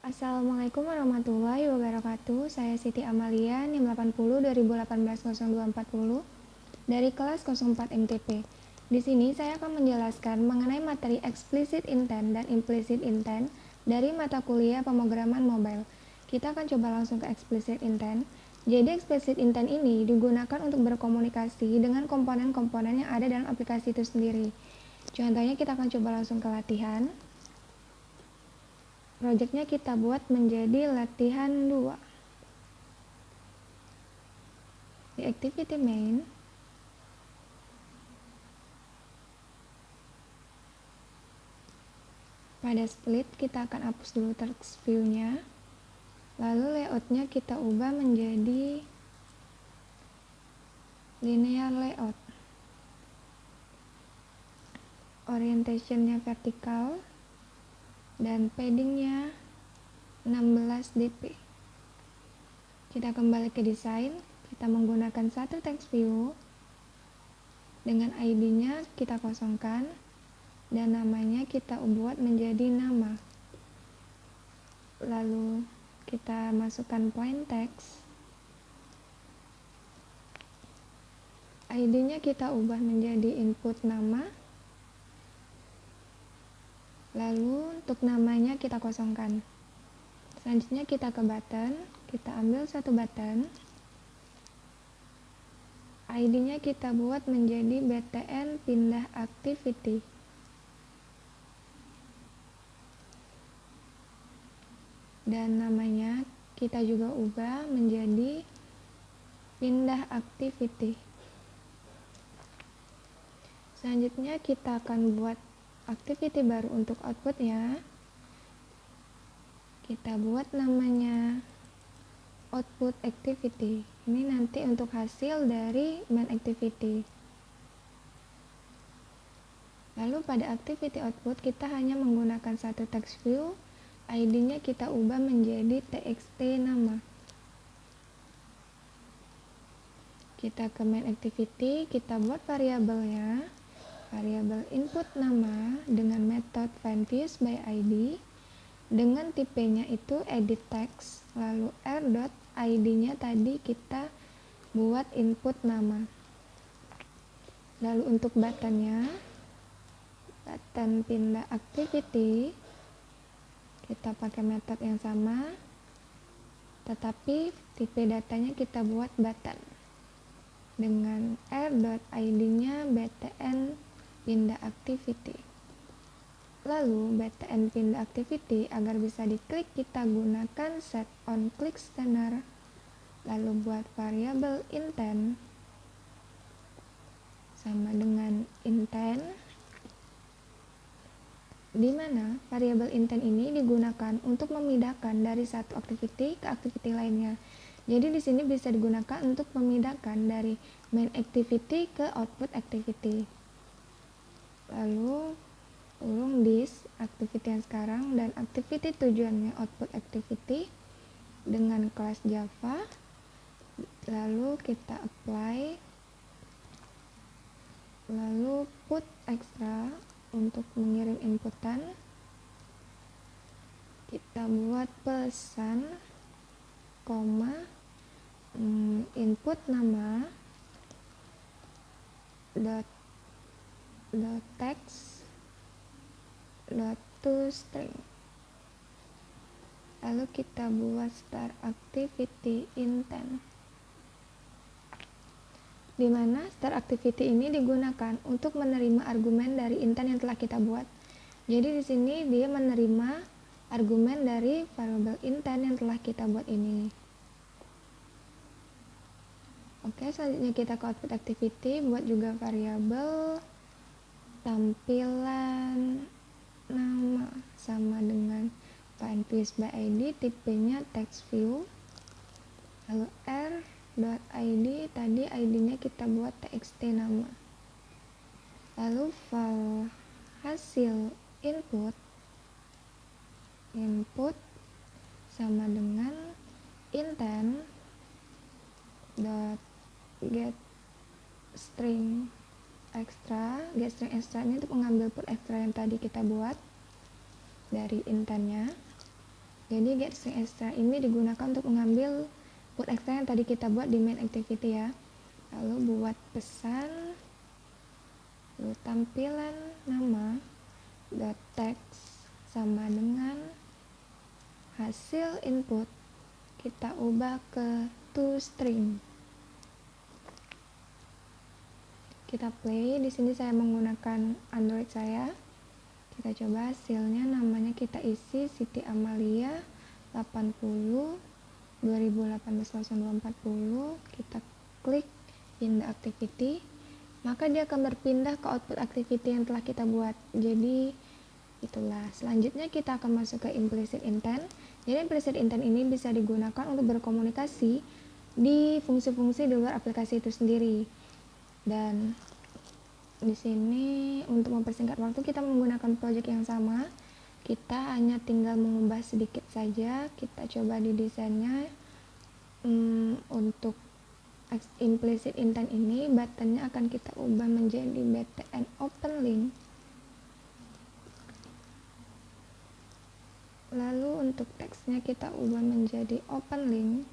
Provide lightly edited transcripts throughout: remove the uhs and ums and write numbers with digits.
Assalamualaikum warahmatullahi wabarakatuh. Saya Siti Amalia, NIM 80 2018-0240 dari kelas 04 MTP. Di sini saya akan menjelaskan mengenai materi explicit intent dan implicit intent dari mata kuliah pemrograman mobile. Kita akan coba langsung ke explicit intent. Jadi explicit intent ini digunakan untuk berkomunikasi dengan komponen-komponen yang ada dalam aplikasi itu sendiri. Contohnya kita akan coba langsung ke latihan. Projectnya kita buat menjadi latihan 2. Di activity main, pada split kita akan hapus dulu text view-nya. Lalu layoutnya kita ubah menjadi linear layout. Orientationnya vertikal dan paddingnya 16 dp. Kita kembali ke desain, kita menggunakan satu text view dengan ID-nya kita kosongkan dan namanya kita buat menjadi nama. Lalu kita masukkan plain text, ID-nya kita ubah menjadi input nama. Lalu untuk namanya kita kosongkan. Selanjutnya kita ke button, kita ambil satu button, ID-nya kita buat menjadi btn pindah activity. Dan namanya kita juga ubah menjadi pindah activity. Selanjutnya kita akan buat activity baru untuk outputnya. Kita buat namanya output activity. Ini nanti untuk hasil dari main activity. Lalu pada activity output kita hanya menggunakan satu text view, ID-nya kita ubah menjadi txt nama. Kita ke main activity, kita buat variabelnya, variabel input nama dengan metode findViews by ID, dengan tipenya itu edit text, lalu r.id-nya tadi kita buat input nama. Lalu untuk buttonnya, button pindah activity, kita pakai metode yang sama, tetapi tipe datanya kita buat button dengan r.id-nya btn pindah activity. Lalu btn pindah activity agar bisa diklik kita gunakan set on click scanner. Lalu buat variabel intent sama dengan intent, di mana variabel intent ini digunakan untuk memindahkan dari satu activity ke activity lainnya. Jadi di sini bisa digunakan untuk memindahkan dari main activity ke output activity. Lalu urung this activity yang sekarang dan activity tujuannya output activity dengan kelas Java. Lalu kita apply, lalu put extra untuk mengirim inputan. Kita buat pesan koma input nama dot text dot to string. Lalu kita buat start activity intent, di mana start activity ini digunakan untuk menerima argumen dari intent yang telah kita buat. Jadi di sini dia menerima argumen dari variabel intent yang telah kita buat ini. Oke, selanjutnya kita ke output activity, buat juga variabel tampilan nama sama dengan findViews by ID, tipenya text view. Lalu r.id tadi ID-nya kita buat txt nama. Lalu file hasil input sama dengan intent dot get string extra. Get string extra ini untuk mengambil put extra yang tadi kita buat dari intentnya. Jadi get string extra ini digunakan untuk mengambil put extra yang tadi kita buat di main activity ya. Lalu buat pesan, lalu tampilan nama dot text sama dengan hasil input kita ubah ke toString. Kita play. Di sini saya menggunakan Android saya. Kita coba hasilnya, namanya kita isi Siti Amalia 80 2018-0240. Kita klik in the activity, maka dia akan berpindah ke output activity yang telah kita buat. Jadi itulah. Selanjutnya kita akan masuk ke implicit intent. Jadi implicit intent ini bisa digunakan untuk berkomunikasi di fungsi-fungsi di luar aplikasi itu sendiri. Dan di sini untuk mempersingkat waktu kita menggunakan project yang sama. Kita hanya tinggal mengubah sedikit saja. Kita coba di desainnya. Untuk implicit intent ini buttonnya akan kita ubah menjadi btn open link. Lalu untuk teksnya kita ubah menjadi open link.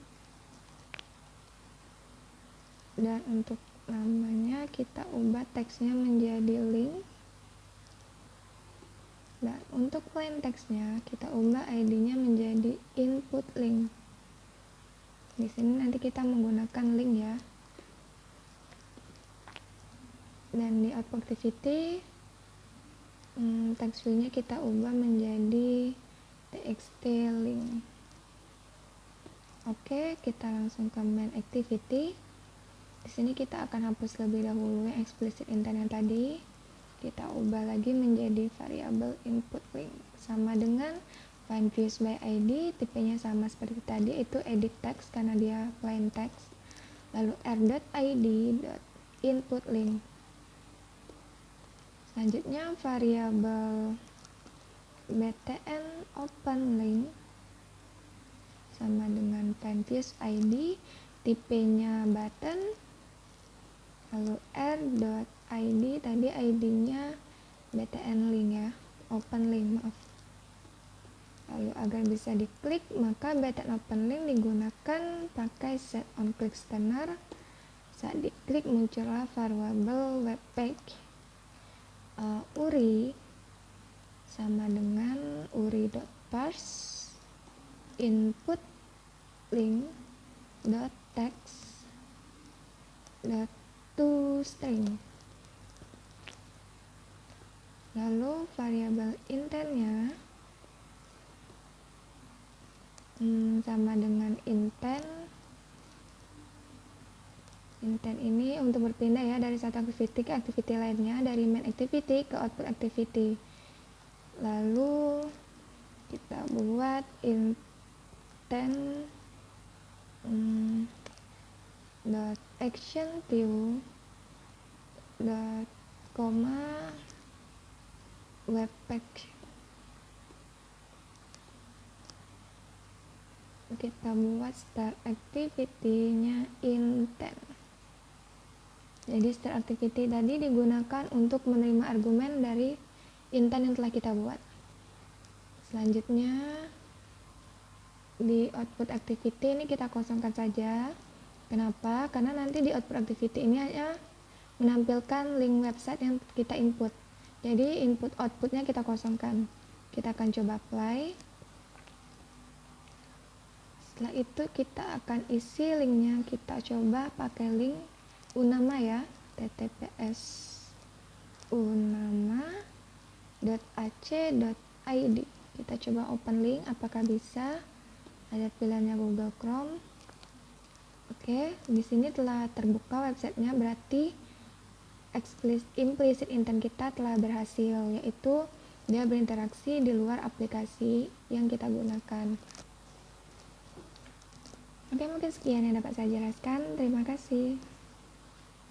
Dan untuk namanya kita ubah teksnya menjadi link. Dan untuk plain teksnya kita ubah ID-nya menjadi input link. Di sini nanti kita menggunakan link ya. Dan di output activity text field-nya kita ubah menjadi txt link. Oke, kita langsung ke main activity. Di sini kita akan hapus lebih dahulu yang explicit intent yang tadi. Kita ubah lagi menjadi variabel input link sama dengan find views by ID, tipenya sama seperti tadi, itu edit text karena dia plain text. Lalu r.id.input link. Selanjutnya variabel btn open link sama dengan find views ID, tipenya button. Lalu r.id tadi ID-nya btn link ya, open link maaf. Lalu agar bisa diklik maka btn open link digunakan pakai set on click scanner. Saat diklik muncullah variabel web page URI sama dengan uri.parse input link dot text dot toString. Lalu variabel intentnya sama dengan intent ini untuk berpindah ya dari satu activity ke activity lainnya, dari main activity ke output activity. Lalu kita buat intent dot action view dot koma web page. Kita buat start activity-nya intent. Jadi start activity tadi digunakan untuk menerima argumen dari intent yang telah kita buat. Selanjutnya di output activity ini kita kosongkan saja. Kenapa? Karena nanti di output activity ini hanya menampilkan link website yang kita input. Jadi input outputnya kita kosongkan. Kita akan coba apply. Setelah itu kita akan isi linknya. Kita coba pakai link unama ya, https unama.ac.id. Kita coba open link, apakah bisa? Ada pilihannya Google Chrome. Oke, di sini telah terbuka websitenya, berarti implicit intent kita telah berhasil, yaitu dia berinteraksi di luar aplikasi yang kita gunakan. Oke, mungkin sekian yang dapat saya jelaskan. Terima kasih.